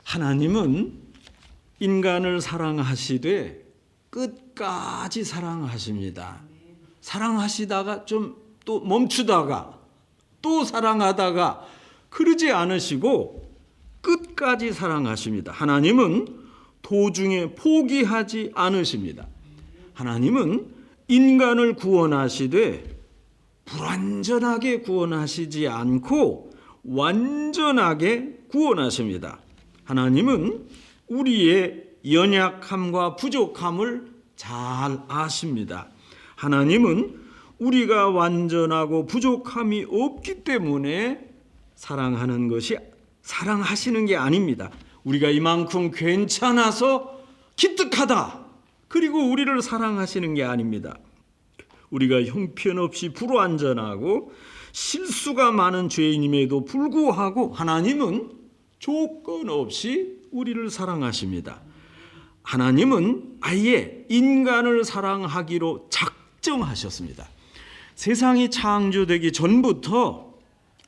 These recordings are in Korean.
하나님은 인간을 사랑하시되 끝까지 사랑하십니다. 사랑하시다가 좀 또 멈추다가 또 사랑하다가 그러지 않으시고 끝까지 사랑하십니다. 하나님은 도중에 포기하지 않으십니다. 하나님은 인간을 구원하시되 불완전하게 구원하시지 않고 완전하게 구원하십니다. 하나님은 우리의 연약함과 부족함을 잘 아십니다. 하나님은 우리가 완전하고 부족함이 없기 때문에 사랑하시는 게 아닙니다. 우리가 이만큼 괜찮아서 기특하다, 그리고 우리를 사랑하시는 게 아닙니다. 우리가 형편없이 불완전하고 실수가 많은 죄인임에도 불구하고 하나님은 조건 없이 우리를 사랑하십니다. 하나님은 아예 인간을 사랑하기로 작정하셨습니다. 세상이 창조되기 전부터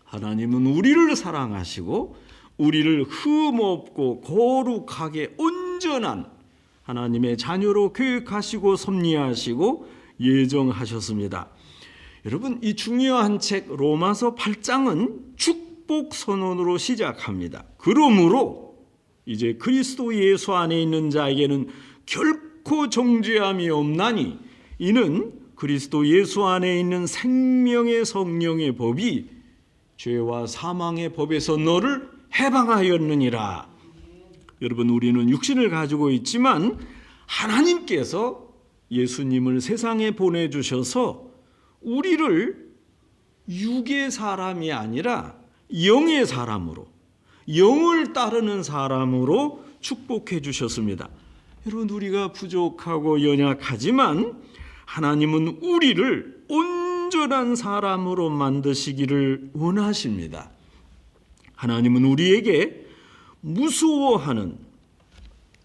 하나님은 우리를 사랑하시고 우리를 흠없고 거룩하게 온전한 하나님의 자녀로 계획하시고 섭리하시고 예정하셨습니다. 여러분, 이 중요한 책 로마서 8장은 축복 선언으로 시작합니다. 그러므로 이제 그리스도 예수 안에 있는 자에게는 결코 정죄함이 없나니 이는 그리스도 예수 안에 있는 생명의 성령의 법이 죄와 사망의 법에서 너를 해방하였느니라. 여러분, 우리는 육신을 가지고 있지만 하나님께서 예수님을 세상에 보내주셔서 우리를 육의 사람이 아니라 영의 사람으로, 영을 따르는 사람으로 축복해 주셨습니다. 여러분, 우리가 부족하고 연약하지만 하나님은 우리를 온전한 사람으로 만드시기를 원하십니다. 하나님은 우리에게 무서워하는,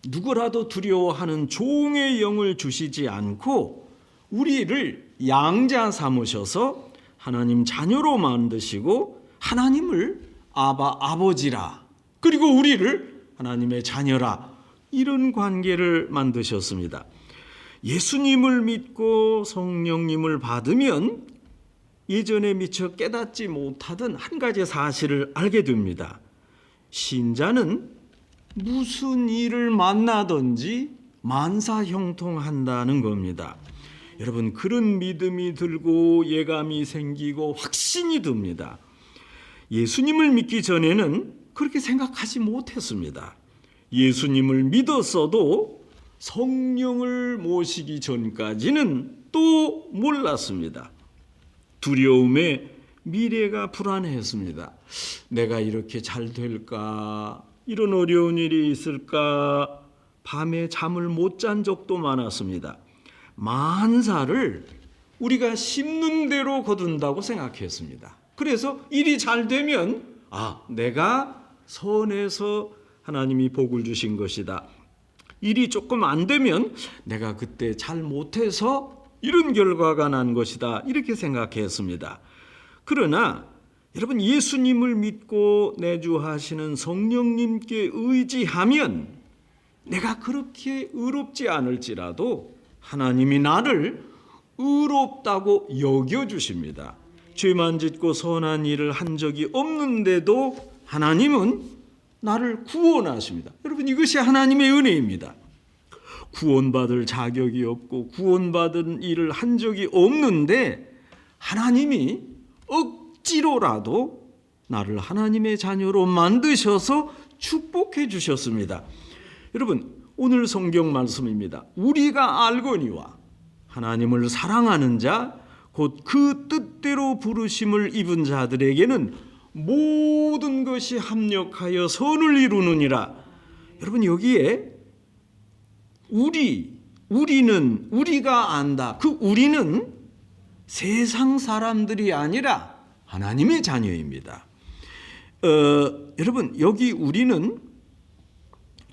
누구라도 두려워하는 종의 영을 주시지 않고 우리를 양자 삼으셔서 하나님 자녀로 만드시고 하나님을 아버지라, 그리고 우리를 하나님의 자녀라, 이런 관계를 만드셨습니다. 예수님을 믿고 성령님을 받으면 예전에 미처 깨닫지 못하던 한 가지 사실을 알게 됩니다. 신자는 무슨 일을 만나든지 만사형통한다는 겁니다. 여러분, 그런 믿음이 들고 예감이 생기고 확신이 듭니다. 예수님을 믿기 전에는 그렇게 생각하지 못했습니다. 예수님을 믿었어도 성령을 모시기 전까지는 또 몰랐습니다. 두려움에 미래가 불안했습니다. 내가 이렇게 잘 될까? 이런 어려운 일이 있을까? 밤에 잠을 못 잔 적도 많았습니다. 만사를 우리가 심는 대로 거둔다고 생각했습니다. 그래서 일이 잘 되면 내가 선해서 하나님이 복을 주신 것이다. 일이 조금 안 되면 내가 그때 잘 못해서 이런 결과가 난 것이다, 이렇게 생각했습니다. 그러나 여러분, 예수님을 믿고 내주하시는 성령님께 의지하면 내가 그렇게 의롭지 않을지라도 하나님이 나를 의롭다고 여겨주십니다. 죄만 짓고 선한 일을 한 적이 없는데도 하나님은 나를 구원하십니다. 여러분, 이것이 하나님의 은혜입니다. 구원받을 자격이 없고 구원받은 일을 한 적이 없는데 하나님이 억지로라도 나를 하나님의 자녀로 만드셔서 축복해 주셨습니다. 여러분, 오늘 성경 말씀입니다. 우리가 알거니와 하나님을 사랑하는 자, 곧 그 뜻대로 부르심을 입은 자들에게는 모든 것이 합력하여 선을 이루느니라. 여러분, 여기에 우리는, 우리가 안다. 그 우리는 세상 사람들이 아니라 하나님의 자녀입니다. 여러분, 여기 우리는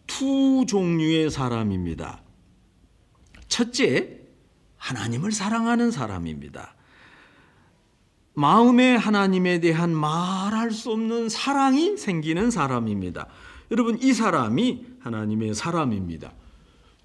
두 종류의 사람입니다. 첫째, 하나님을 사랑하는 사람입니다. 마음에 하나님에 대한 말할 수 없는 사랑이 생기는 사람입니다. 여러분, 이 사람이 하나님의 사람입니다.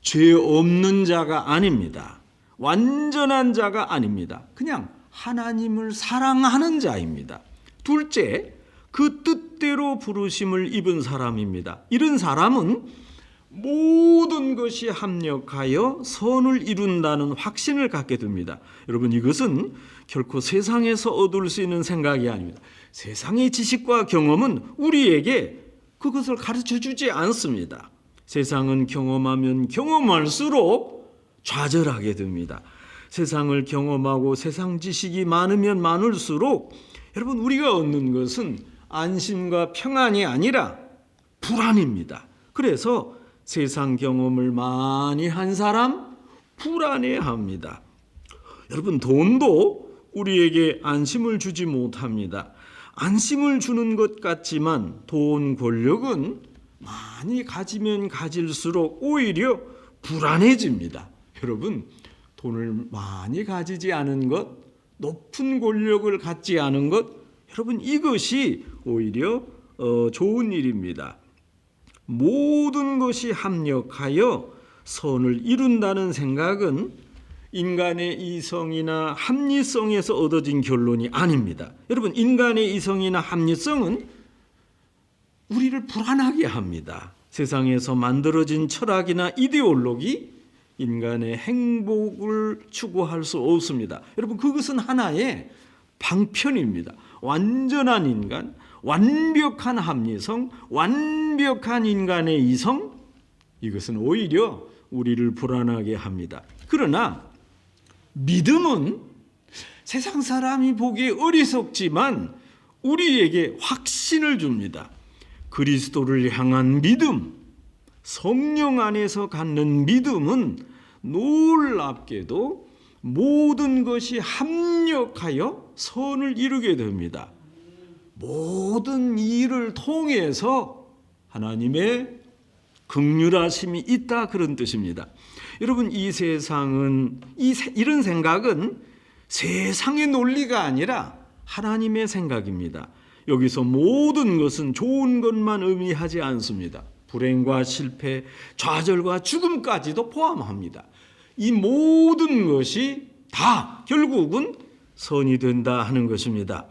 죄 없는 자가 아닙니다. 완전한 자가 아닙니다. 그냥 하나님을 사랑하는 자입니다. 둘째, 그 뜻대로 부르심을 입은 사람입니다. 이런 사람은 모든 것이 합력하여 선을 이룬다는 확신을 갖게 됩니다. 여러분, 이것은 결코 세상에서 얻을 수 있는 생각이 아닙니다. 세상의 지식과 경험은 우리에게 그것을 가르쳐 주지 않습니다. 세상은 경험하면 경험할수록 좌절하게 됩니다. 세상을 경험하고 세상 지식이 많으면 많을수록 여러분, 우리가 얻는 것은 안심과 평안이 아니라 불안입니다. 그래서 세상 경험을 많이 한 사람 불안해합니다. 여러분, 돈도 우리에게 안심을 주지 못합니다. 안심을 주는 것 같지만 돈, 권력은 많이 가지면 가질수록 오히려 불안해집니다. 여러분, 돈을 많이 가지지 않은 것, 높은 권력을 갖지 않은 것, 여러분, 이것이 오히려 좋은 일입니다. 모든 것이 합력하여 선을 이룬다는 생각은 인간의 이성이나 합리성에서 얻어진 결론이 아닙니다. 여러분, 인간의 이성이나 합리성은 우리를 불안하게 합니다. 세상에서 만들어진 철학이나 이데올로기, 인간의 행복을 추구할 수 없습니다. 여러분, 그것은 하나의 방편입니다. 완전한 인간, 완벽한 합리성, 완벽한 인간의 이성, 이것은 오히려 우리를 불안하게 합니다. 그러나 믿음은 세상 사람이 보기에 어리석지만 우리에게 확신을 줍니다. 그리스도를 향한 믿음, 성령 안에서 갖는 믿음은 놀랍게도 모든 것이 합력하여 선을 이루게 됩니다. 모든 일을 통해서 하나님의 긍휼하심이 있다, 그런 뜻입니다. 여러분, 이 세상은 이런 생각은 세상의 논리가 아니라 하나님의 생각입니다. 여기서 모든 것은 좋은 것만 의미하지 않습니다. 불행과 실패, 좌절과 죽음까지도 포함합니다. 이 모든 것이 다 결국은 선이 된다 하는 것입니다.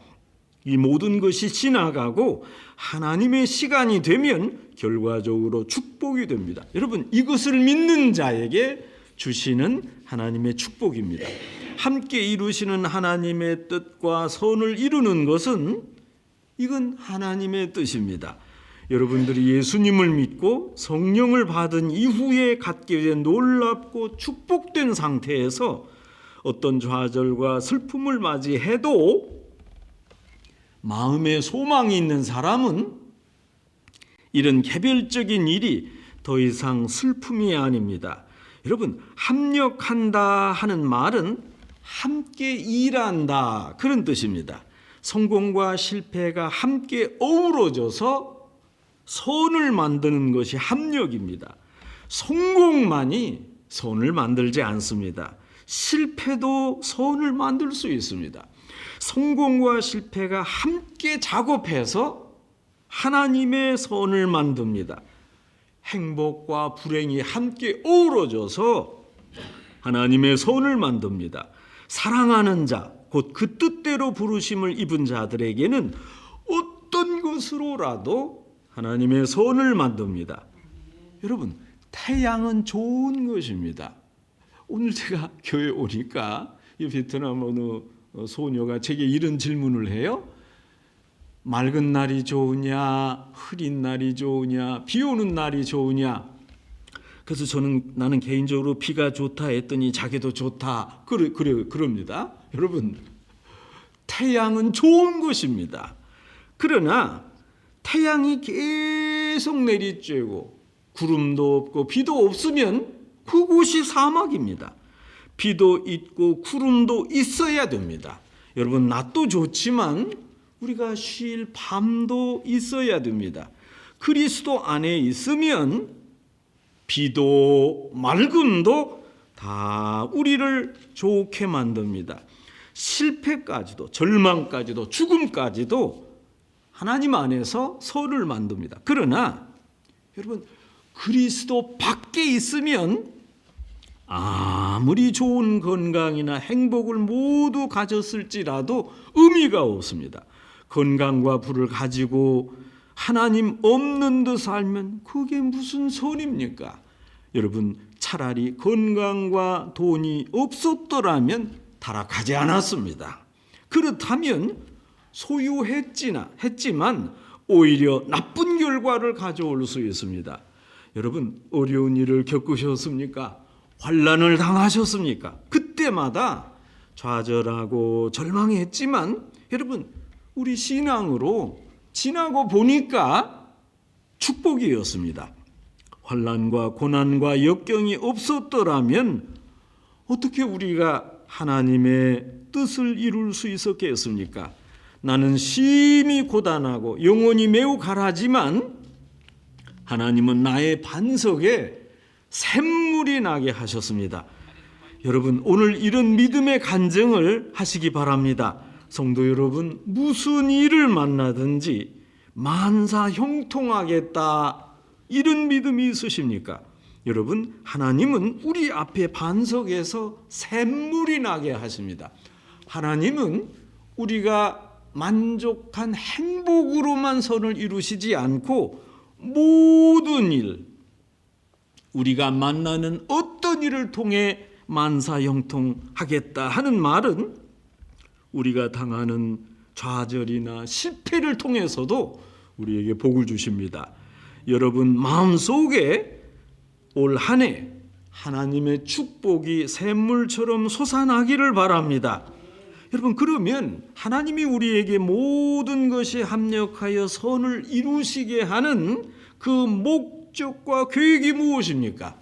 이 모든 것이 지나가고 하나님의 시간이 되면 결과적으로 축복이 됩니다. 여러분, 이것을 믿는 자에게 주시는 하나님의 축복입니다. 함께 이루시는 하나님의 뜻과 선을 이루는 것은 이건 하나님의 뜻입니다. 여러분들이 예수님을 믿고 성령을 받은 이후에 갖게 된 놀랍고 축복된 상태에서 어떤 좌절과 슬픔을 맞이해도 마음에 소망이 있는 사람은 이런 개별적인 일이 더 이상 슬픔이 아닙니다. 여러분, 합력한다 하는 말은 함께 일한다, 그런 뜻입니다. 성공과 실패가 함께 어우러져서 선을 만드는 것이 합력입니다. 성공만이 선을 만들지 않습니다. 실패도 선을 만들 수 있습니다. 성공과 실패가 함께 작업해서 하나님의 선을 만듭니다. 행복과 불행이 함께 어우러져서 하나님의 선을 만듭니다. 사랑하는 자, 곧 그 뜻대로 부르심을 입은 자들에게는 어떤 것으로라도 하나님의 선을 만듭니다. 여러분, 태양은 좋은 것입니다. 오늘 제가 교회 오니까 이 베트남 어느 소녀가 제게 이런 질문을 해요. 맑은 날이 좋으냐, 흐린 날이 좋으냐, 비 오는 날이 좋으냐. 그래서 나는 개인적으로 비가 좋다 했더니 자기도 좋다 그럽니다. 여러분, 태양은 좋은 것입니다. 그러나 태양이 계속 내리쬐고 구름도 없고 비도 없으면 그곳이 사막입니다. 비도 있고 구름도 있어야 됩니다. 여러분, 낮도 좋지만 우리가 쉴 밤도 있어야 됩니다. 그리스도 안에 있으면 비도 맑음도 다 우리를 좋게 만듭니다. 실패까지도, 절망까지도, 죽음까지도 하나님 안에서 선을 만듭니다. 그러나 여러분, 그리스도 밖에 있으면 아무리 좋은 건강이나 행복을 모두 가졌을지라도 의미가 없습니다. 건강과 부를 가지고 하나님 없는 듯 살면 그게 무슨 선입니까? 여러분, 차라리 건강과 돈이 없었더라면 타락하지 않았습니다. 그렇다면 소유했지만 오히려 나쁜 결과를 가져올 수 있습니다. 여러분, 어려운 일을 겪으셨습니까? 환난을 당하셨습니까? 그때마다 좌절하고 절망했지만 여러분, 우리 신앙으로 지나고 보니까 축복이었습니다. 환난과 고난과 역경이 없었더라면 어떻게 우리가 하나님의 뜻을 이룰 수 있었겠습니까? 나는 심히 고단하고 영혼이 매우 가라지만 하나님은 나의 반석에 샘물이 나게 하셨습니다. 여러분, 오늘 이런 믿음의 간증을 하시기 바랍니다. 성도 여러분, 무슨 일을 만나든지 만사 형통하겠다, 이런 믿음이 있으십니까? 여러분, 하나님은 우리 앞에 반석에서 샘물이 나게 하십니다. 하나님은 우리가 만족한 행복으로만 선을 이루시지 않고 모든 일, 우리가 만나는 어떤 일을 통해 만사형통하겠다 하는 말은 우리가 당하는 좌절이나 실패를 통해서도 우리에게 복을 주십니다. 여러분, 마음속에 올 한 해 하나님의 축복이 샘물처럼 솟아나기를 바랍니다. 여러분, 그러면 하나님이 우리에게 모든 것이 합력하여 선을 이루시게 하는 그 목적과 계획이 무엇입니까?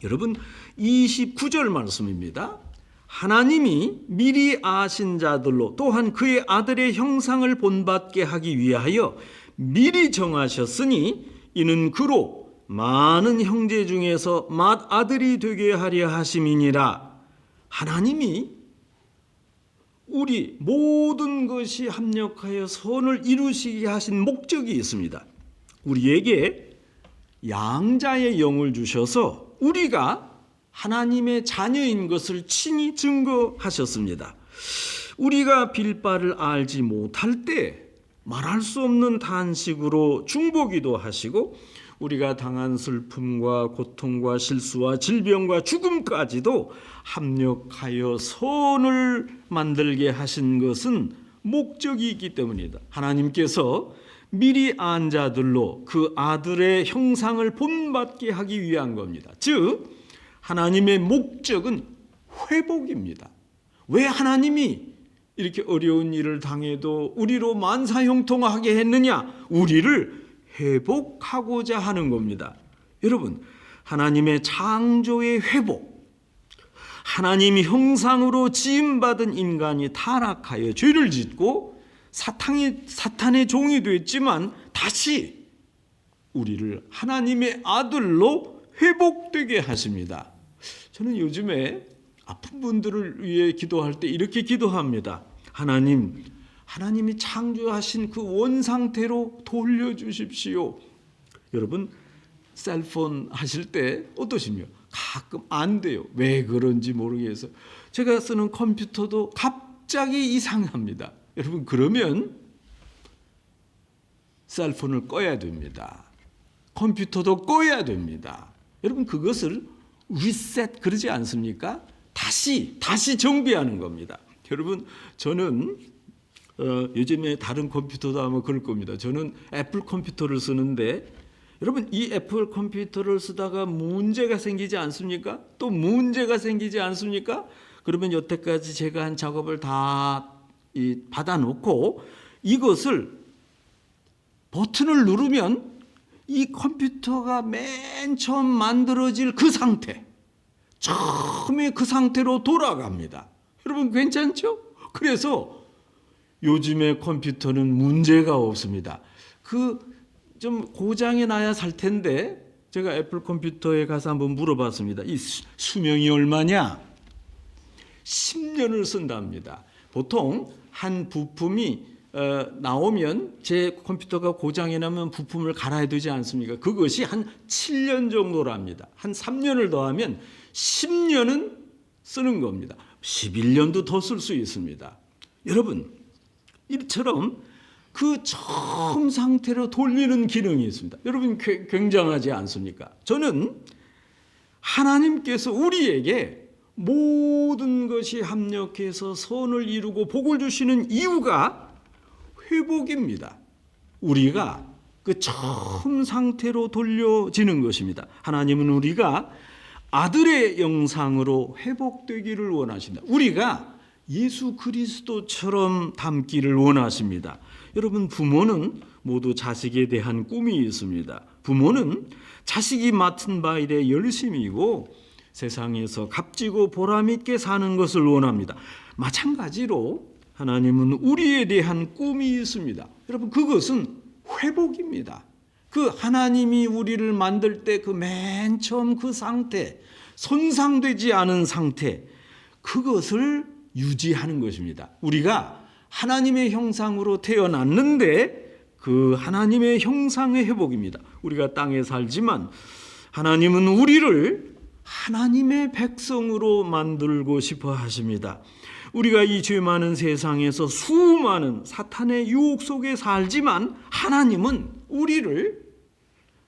여러분, 29절 말씀입니다. 하나님이 미리 아신 자들로 또한 그의 아들의 형상을 본받게 하기 위하여 미리 정하셨으니 이는 그로 많은 형제 중에서 맏아들이 되게 하려 하심이니라. 하나님이 우리 모든 것이 합력하여 선을 이루시게 하신 목적이 있습니다. 우리에게 양자의 영을 주셔서 우리가 하나님의 자녀인 것을 친히 증거하셨습니다. 우리가 빌바를 알지 못할 때 말할 수 없는 탄식으로 중보기도 하시고 우리가 당한 슬픔과 고통과 실수와 질병과 죽음까지도 합력하여 선을 만들게 하신 것은 목적이 있기 때문이다. 하나님께서 미리 안 자들로 그 아들의 형상을 본받게 하기 위한 겁니다. 즉 하나님의 목적은 회복입니다. 왜 하나님이 이렇게 어려운 일을 당해도 우리로 만사형통하게 했느냐? 우리를 회복하고자 하는 겁니다. 여러분, 하나님의 창조의 회복, 하나님 형상으로 지음받은 인간이 타락하여 죄를 짓고 사탄의 종이 됐지만 다시 우리를 하나님의 아들로 회복되게 하십니다. 저는 요즘에 아픈 분들을 위해 기도할 때 이렇게 기도합니다. 하나님이 창조하신 그 원상태로 돌려주십시오. 여러분, 셀폰 하실 때 어떠십니까? 가끔 안 돼요. 왜 그런지 모르겠어요. 제가 쓰는 컴퓨터도 갑자기 이상합니다. 여러분, 그러면 셀폰을 꺼야 됩니다. 컴퓨터도 꺼야 됩니다. 여러분, 그것을 리셋 그러지 않습니까? 다시 정비하는 겁니다. 여러분, 저는 요즘에 다른 컴퓨터도 아마 그럴 겁니다. 저는 애플 컴퓨터를 쓰는데 여러분, 이 애플 컴퓨터를 쓰다가 문제가 생기지 않습니까? 또 문제가 생기지 않습니까? 그러면 여태까지 제가 한 작업을 다 받아놓고 이것을 버튼을 누르면 이 컴퓨터가 맨 처음 만들어질 그 상태, 처음에 그 상태로 돌아갑니다. 여러분, 괜찮죠? 그래서 요즘의 컴퓨터는 문제가 없습니다. 좀 고장이 나야 살 텐데 제가 애플 컴퓨터에 가서 한번 물어봤습니다. 이 수명이 얼마냐? 10년을 쓴답니다. 보통 한 부품이 나오면 제 컴퓨터가 고장이 나면 부품을 갈아야 되지 않습니까? 그것이 한 7년 정도랍니다. 한 3년을 더하면 10년은 쓰는 겁니다. 11년도 더 쓸 수 있습니다. 여러분, 이처럼 그 처음 상태로 돌리는 기능이 있습니다. 여러분 굉장하지 않습니까? 저는 하나님께서 우리에게 모든 것이 합력해서 선을 이루고 복을 주시는 이유가 회복입니다. 우리가 그 처음 상태로 돌려지는 것입니다. 하나님은 우리가 아들의 영상으로 회복되기를 원하신다. 우리가 예수 그리스도처럼 닮기를 원하십니다. 여러분, 부모는 모두 자식에 대한 꿈이 있습니다. 부모는 자식이 맡은 바 일에 열심이고 세상에서 값지고 보람있게 사는 것을 원합니다. 마찬가지로 하나님은 우리에 대한 꿈이 있습니다. 여러분, 그것은 회복입니다. 그 하나님이 우리를 만들 때 그 맨 처음 그 상태, 손상되지 않은 상태, 그것을 유지하는 것입니다. 우리가 하나님의 형상으로 태어났는데 그 하나님의 형상의 회복입니다. 우리가 땅에 살지만 하나님은 우리를 하나님의 백성으로 만들고 싶어 하십니다. 우리가 이 죄 많은 세상에서 수많은 사탄의 유혹 속에 살지만 하나님은 우리를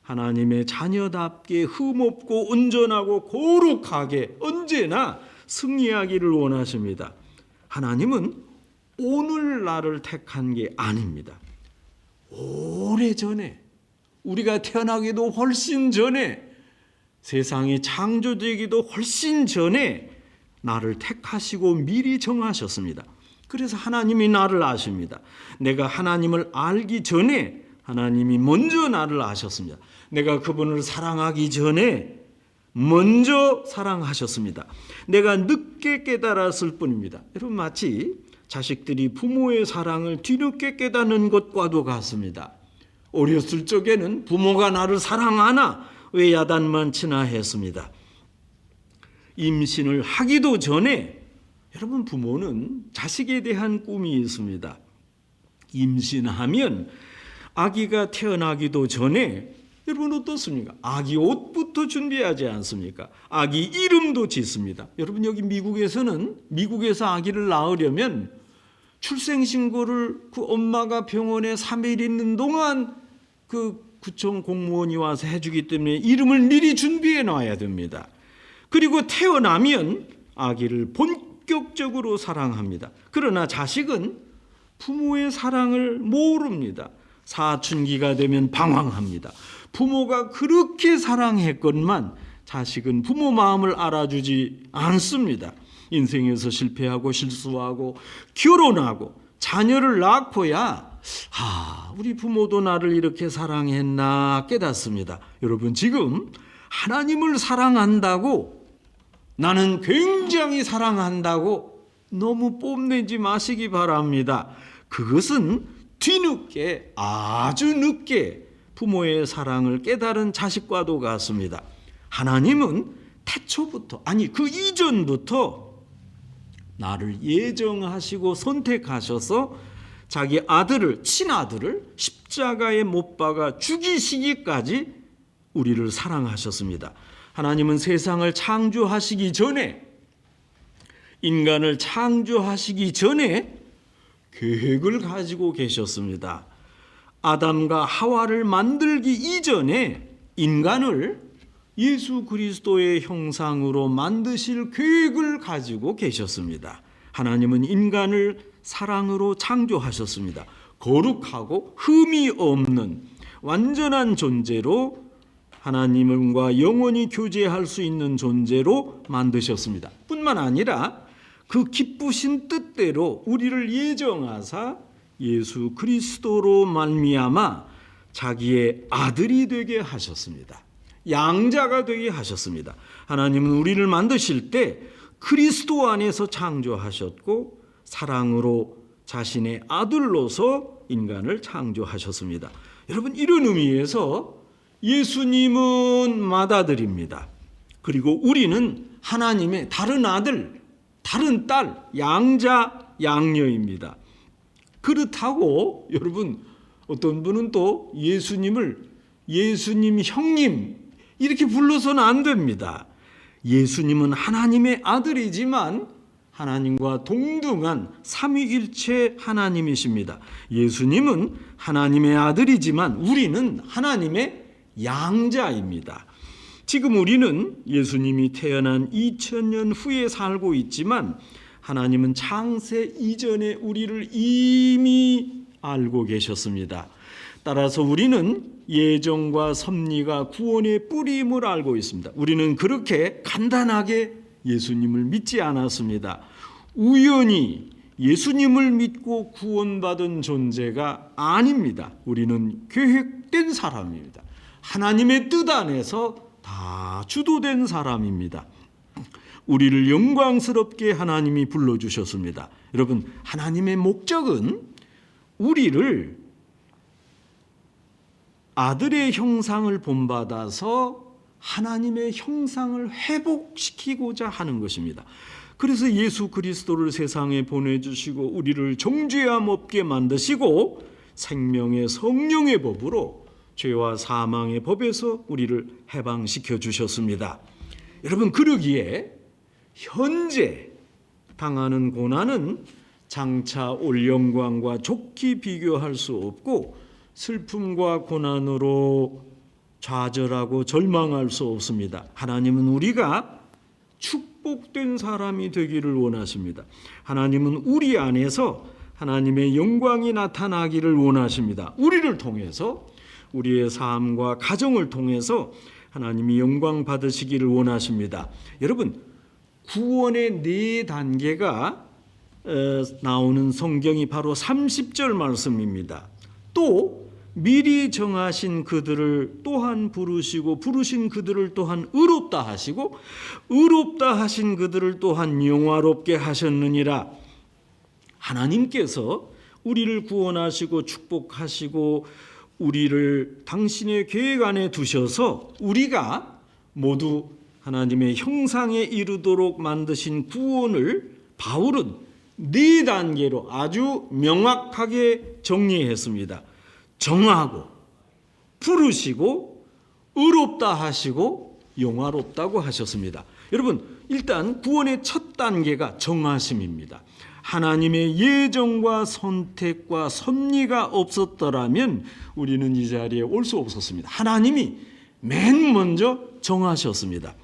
하나님의 자녀답게 흠없고 온전하고 거룩하게 언제나 승리하기를 원하십니다. 하나님은 오늘날을 택한 게 아닙니다. 오래전에, 우리가 태어나기도 훨씬 전에, 세상이 창조되기도 훨씬 전에 나를 택하시고 미리 정하셨습니다. 그래서 하나님이 나를 아십니다. 내가 하나님을 알기 전에 하나님이 먼저 나를 아셨습니다. 내가 그분을 사랑하기 전에 먼저 사랑하셨습니다. 내가 늦게 깨달았을 뿐입니다. 여러분, 마치 자식들이 부모의 사랑을 뒤늦게 깨닫는 것과도 같습니다. 어렸을 적에는 부모가 나를 사랑하나 왜 야단만 치나 했습니다. 임신을 하기도 전에 여러분, 부모는 자식에 대한 꿈이 있습니다. 임신하면 아기가 태어나기도 전에 여러분 어떻습니까? 아기 옷부터 준비하지 않습니까? 아기 이름도 짓습니다. 여러분, 여기 미국에서 아기를 낳으려면 출생신고를 그 엄마가 병원에 3일 있는 동안 그 구청 공무원이 와서 해주기 때문에 이름을 미리 준비해 놔야 됩니다. 그리고 태어나면 아기를 본격적으로 사랑합니다. 그러나 자식은 부모의 사랑을 모릅니다. 사춘기가 되면 방황합니다. 부모가 그렇게 사랑했건만 자식은 부모 마음을 알아주지 않습니다. 인생에서 실패하고 실수하고 결혼하고 자녀를 낳고야 우리 부모도 나를 이렇게 사랑했나 깨닫습니다. 여러분, 지금 하나님을 사랑한다고, 나는 굉장히 사랑한다고 너무 뽐내지 마시기 바랍니다. 그것은 뒤늦게, 아주 늦게 부모의 사랑을 깨달은 자식과도 같습니다. 하나님은 태초부터, 아니 그 이전부터 나를 예정하시고 선택하셔서 자기 아들을, 친아들을 십자가에 못 박아 죽이시기까지 우리를 사랑하셨습니다. 하나님은 세상을 창조하시기 전에, 인간을 창조하시기 전에 계획을 가지고 계셨습니다. 아담과 하와를 만들기 이전에 인간을 예수 그리스도의 형상으로 만드실 계획을 가지고 계셨습니다. 하나님은 인간을 사랑으로 창조하셨습니다. 거룩하고 흠이 없는 완전한 존재로 하나님과 영원히 교제할 수 있는 존재로 만드셨습니다. 뿐만 아니라 그 기쁘신 뜻대로 우리를 예정하사 예수 그리스도로 말미암아 자기의 아들이 되게 하셨습니다. 양자가 되게 하셨습니다. 하나님은 우리를 만드실 때 그리스도 안에서 창조하셨고 사랑으로 자신의 아들로서 인간을 창조하셨습니다. 여러분, 이런 의미에서 예수님은 맏아들입니다. 그리고 우리는 하나님의 다른 아들, 다른 딸, 양자, 양녀입니다. 그렇다고 여러분 어떤 분은 또 예수님을 예수님 형님 이렇게 불러서는 안 됩니다. 예수님은 하나님의 아들이지만 하나님과 동등한 삼위일체 하나님이십니다. 예수님은 하나님의 아들이지만 우리는 하나님의 양자입니다. 지금 우리는 예수님이 태어난 2000년 후에 살고 있지만 하나님은 창세 이전에 우리를 이미 알고 계셨습니다. 따라서 우리는 예정과 섭리가 구원의 뿌림을 알고 있습니다. 우리는 그렇게 간단하게 예수님을 믿지 않았습니다. 우연히 예수님을 믿고 구원받은 존재가 아닙니다. 우리는 계획된 사람입니다. 하나님의 뜻 안에서 다 주도된 사람입니다. 우리를 영광스럽게 하나님이 불러주셨습니다. 여러분, 하나님의 목적은 우리를 아들의 형상을 본받아서 하나님의 형상을 회복시키고자 하는 것입니다. 그래서 예수 그리스도를 세상에 보내주시고 우리를 정죄함 없게 만드시고 생명의 성령의 법으로 죄와 사망의 법에서 우리를 해방시켜 주셨습니다. 여러분, 그러기에 현재 당하는 고난은 장차 올 영광과 좋게 비교할 수 없고 슬픔과 고난으로 좌절하고 절망할 수 없습니다. 하나님은 우리가 축복된 사람이 되기를 원하십니다. 하나님은 우리 안에서 하나님의 영광이 나타나기를 원하십니다. 우리를 통해서 우리의 삶과 가정을 통해서 하나님이 영광 받으시기를 원하십니다. 여러분, 구원의 4단계가 나오는 성경이 바로 30절 말씀입니다. 또 미리 정하신 그들을 또한 부르시고 부르신 그들을 또한 의롭다 하시고 의롭다 하신 그들을 또한 영화롭게 하셨느니라. 하나님께서 우리를 구원하시고 축복하시고 우리를 당신의 계획 안에 두셔서 우리가 모두 하나님의 형상에 이르도록 만드신 구원을 바울은 4단계로 아주 명확하게 정리했습니다. 정하고 부르시고 의롭다 하시고 영화롭다고 하셨습니다. 여러분, 일단 구원의 첫 단계가 정하심입니다. 하나님의 예정과 선택과 섭리가 없었더라면 우리는 이 자리에 올 수 없었습니다. 하나님이 맨 먼저 정하셨습니다.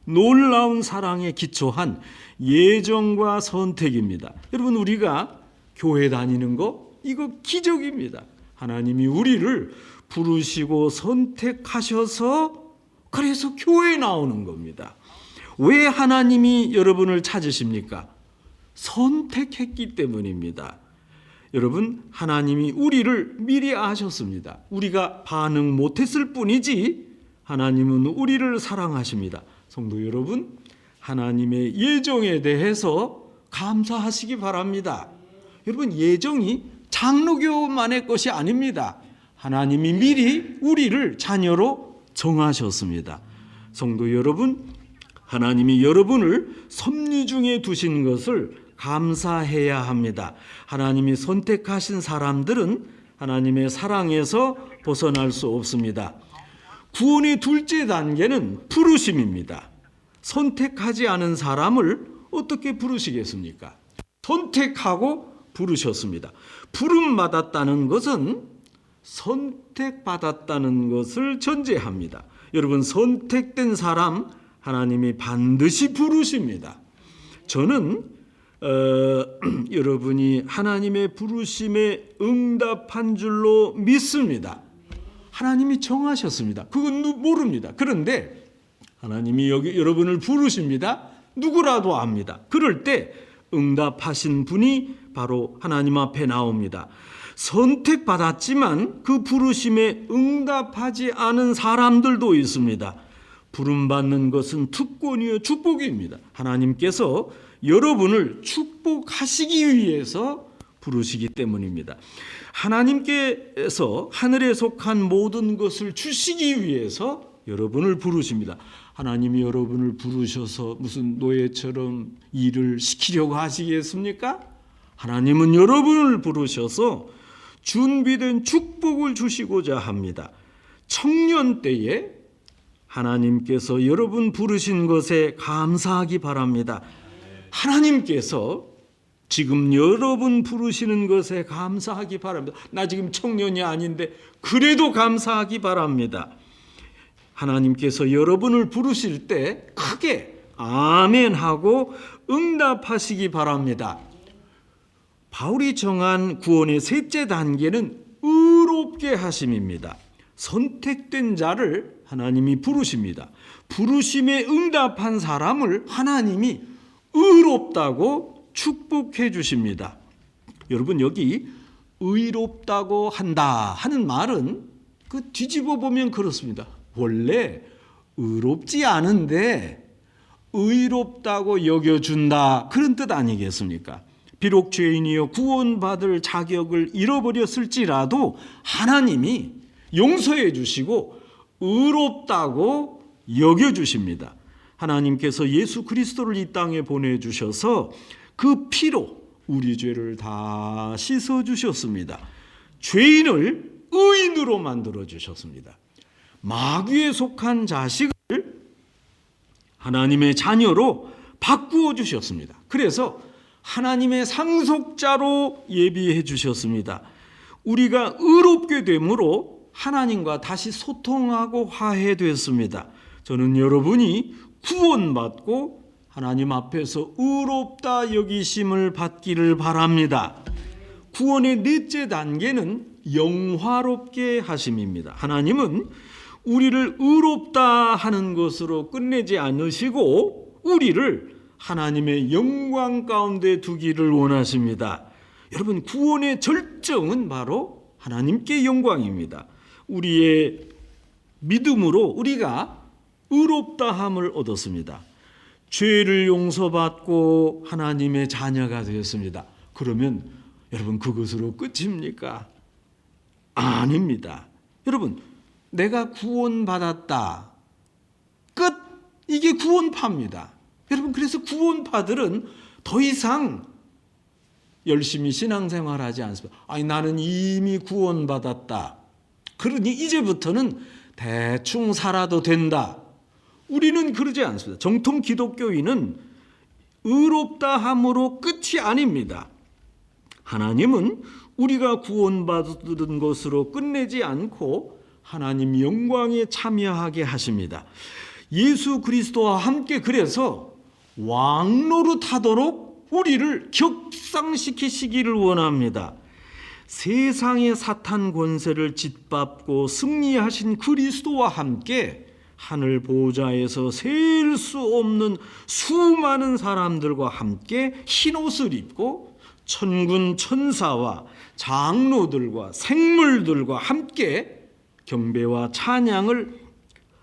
놀라운 사랑에 기초한 예정과 선택입니다. 여러분, 우리가 교회 다니는 거 이거 기적입니다. 하나님이 우리를 부르시고 선택하셔서 그래서 교회에 나오는 겁니다. 왜 하나님이 여러분을 찾으십니까? 선택했기 때문입니다. 여러분, 하나님이 우리를 미리 아셨습니다. 우리가 반응 못했을 뿐이지 하나님은 우리를 사랑하십니다. 성도 여러분, 하나님의 예정에 대해서 감사하시기 바랍니다. 여러분, 예정이 장로교만의 것이 아닙니다. 하나님이 미리 우리를 자녀로 정하셨습니다. 성도 여러분, 하나님이 여러분을 섭리 중에 두신 것을 감사해야 합니다. 하나님이 선택하신 사람들은 하나님의 사랑에서 벗어날 수 없습니다. 구원의 둘째 단계는 부르심입니다. 선택하지 않은 사람을 어떻게 부르시겠습니까? 선택하고 부르셨습니다. 부름받았다는 것은 선택받았다는 것을 전제합니다. 여러분, 선택된 사람 하나님이 반드시 부르십니다. 저는 여러분이 하나님의 부르심에 응답한 줄로 믿습니다. 하나님이 정하셨습니다. 그건 모릅니다. 그런데 하나님이 여러분을 부르십니다. 누구라도 압니다. 그럴 때 응답하신 분이 바로 하나님 앞에 나옵니다. 선택받았지만 그 부르심에 응답하지 않은 사람들도 있습니다. 부름받는 것은 특권이요 축복입니다. 하나님께서 여러분을 축복하시기 위해서 부르시기 때문입니다. 하나님께서 하늘에 속한 모든 것을 주시기 위해서 여러분을 부르십니다. 하나님이 여러분을 부르셔서 무슨 노예처럼 일을 시키려고 하시겠습니까? 하나님은 여러분을 부르셔서 준비된 축복을 주시고자 합니다. 청년 때에 하나님께서 여러분 부르신 것에 감사하기 바랍니다. 하나님께서 지금 여러분 부르시는 것에 감사하기 바랍니다. 나 지금 청년이 아닌데 그래도 감사하기 바랍니다. 하나님께서 여러분을 부르실 때 크게 아멘 하고 응답하시기 바랍니다. 바울이 정한 구원의 셋째 단계는 의롭게 하심입니다. 선택된 자를 하나님이 부르십니다. 부르심에 응답한 사람을 하나님이 의롭다고 축복해 주십니다. 여러분, 여기 의롭다고 한다 하는 말은 그 뒤집어 보면 그렇습니다. 원래 의롭지 않은데 의롭다고 여겨준다, 그런 뜻 아니겠습니까? 비록 죄인이여 구원받을 자격을 잃어버렸을지라도 하나님이 용서해 주시고 의롭다고 여겨주십니다. 하나님께서 예수 그리스도를 이 땅에 보내주셔서 그 피로 우리 죄를 다 씻어주셨습니다. 죄인을 의인으로 만들어주셨습니다. 마귀에 속한 자식을 하나님의 자녀로 바꾸어 주셨습니다. 그래서 하나님의 상속자로 예비해 주셨습니다. 우리가 의롭게 됨으로 하나님과 다시 소통하고 화해됐습니다. 저는 여러분이 구원받고 하나님 앞에서 의롭다 여기심을 받기를 바랍니다. 구원의 넷째 단계는 영화롭게 하심입니다. 하나님은 우리를 의롭다 하는 것으로 끝내지 않으시고 우리를 하나님의 영광 가운데 두기를 원하십니다. 여러분, 구원의 절정은 바로 하나님께 영광입니다. 우리의 믿음으로 우리가 의롭다함을 얻었습니다. 죄를 용서받고 하나님의 자녀가 되었습니다. 그러면 여러분, 그것으로 끝입니까? 아닙니다. 여러분, 내가 구원받았다, 끝. 이게 구원파입니다. 여러분, 그래서 구원파들은 더 이상 열심히 신앙생활하지 않습니다. 아니, 나는 이미 구원받았다, 그러니 이제부터는 대충 살아도 된다. 우리는 그러지 않습니다. 정통 기독교인은 의롭다 함으로 끝이 아닙니다. 하나님은 우리가 구원받은 것으로 끝내지 않고 하나님 영광에 참여하게 하십니다. 예수 그리스도와 함께 그래서 왕노릇하도록 우리를 격상시키시기를 원합니다. 세상의 사탄 권세를 짓밟고 승리하신 그리스도와 함께 하늘 보좌에서 셀 수 없는 수많은 사람들과 함께 흰옷을 입고 천군 천사와 장로들과 생물들과 함께 경배와 찬양을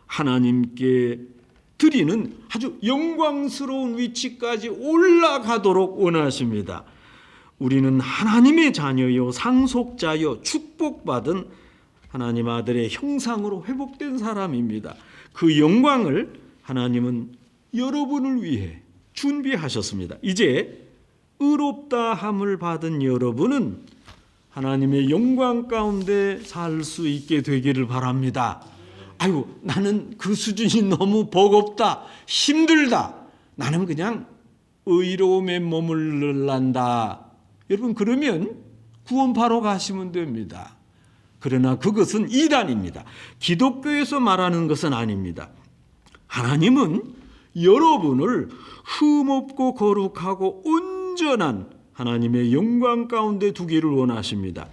하나님께 드리는 아주 영광스러운 위치까지 올라가도록 원하십니다. 우리는 하나님의 자녀요, 상속자요, 축복받은 하나님 아들의 형상으로 회복된 사람입니다. 그 영광을 하나님은 여러분을 위해 준비하셨습니다. 이제 의롭다 함을 받은 여러분은 하나님의 영광 가운데 살 수 있게 되기를 바랍니다. 아이고, 나는 그 수준이 너무 버겁다, 힘들다, 나는 그냥 의로움에 머물러란다. 여러분, 그러면 구원파로 가시면 됩니다. 그러나 그것은 이단입니다. 기독교에서 말하는 것은 아닙니다. 하나님은 여러분을 흠없고 거룩하고 온전한 하나님의 영광 가운데 두기를 원하십니다.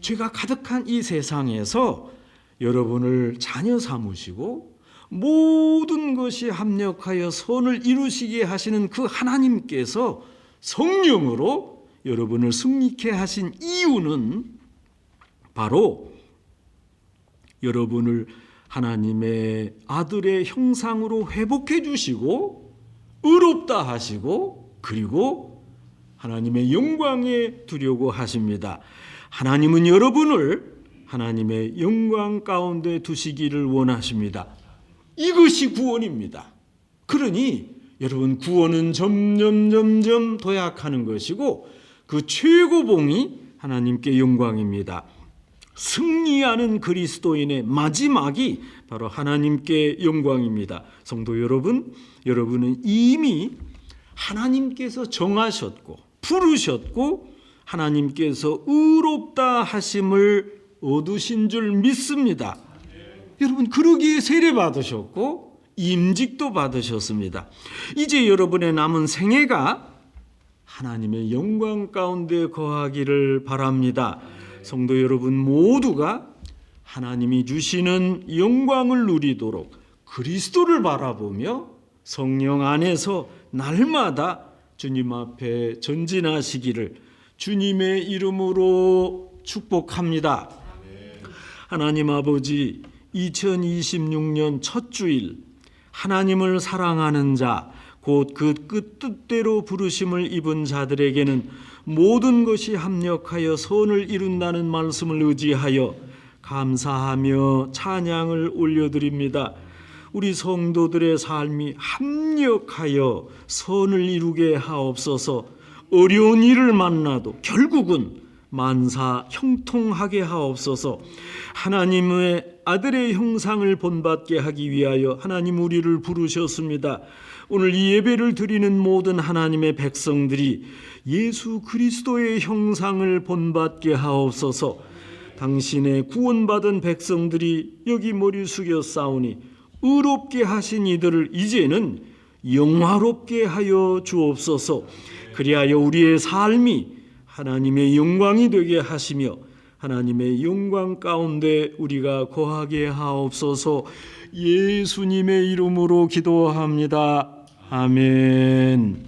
죄가 가득한 이 세상에서 여러분을 자녀 삼으시고 모든 것이 합력하여 선을 이루시게 하시는 그 하나님께서 성령으로 여러분을 승리케 하신 이유는 바로 여러분을 하나님의 아들의 형상으로 회복해 주시고 의롭다 하시고 그리고 하나님의 영광에 두려고 하십니다. 하나님은 여러분을 하나님의 영광 가운데 두시기를 원하십니다. 이것이 구원입니다. 그러니 여러분, 구원은 점점 도약하는 것이고 그 최고봉이 하나님께 영광입니다. 승리하는 그리스도인의 마지막이 바로 하나님께 영광입니다. 성도 여러분, 여러분은 이미 하나님께서 정하셨고 부르셨고 하나님께서 의롭다 하심을 얻으신 줄 믿습니다. 여러분, 그러기에 세례 받으셨고 임직도 받으셨습니다. 이제 여러분의 남은 생애가 하나님의 영광 가운데 거하기를 바랍니다. 성도 여러분 모두가 하나님이 주시는 영광을 누리도록 그리스도를 바라보며 성령 안에서 날마다 주님 앞에 전진하시기를 주님의 이름으로 축복합니다. 하나님 아버지, 2026년 첫 주일 하나님을 사랑하는 자, 곧 그 뜻대로 부르심을 입은 자들에게는 모든 것이 합력하여 선을 이룬다는 말씀을 의지하여 감사하며 찬양을 올려드립니다. 우리 성도들의 삶이 합력하여 선을 이루게 하옵소서. 어려운 일을 만나도 결국은 만사 형통하게 하옵소서. 하나님의 아들의 형상을 본받게 하기 위하여 하나님 우리를 부르셨습니다. 오늘 이 예배를 드리는 모든 하나님의 백성들이 예수 그리스도의 형상을 본받게 하옵소서. 당신의 구원받은 백성들이 여기 머리 숙여 싸우니 의롭게 하신 이들을 이제는 영화롭게 하여 주옵소서. 그리하여 우리의 삶이 하나님의 영광이 되게 하시며 하나님의 영광 가운데 우리가 거하게 하옵소서. 예수님의 이름으로 기도합니다. 아멘.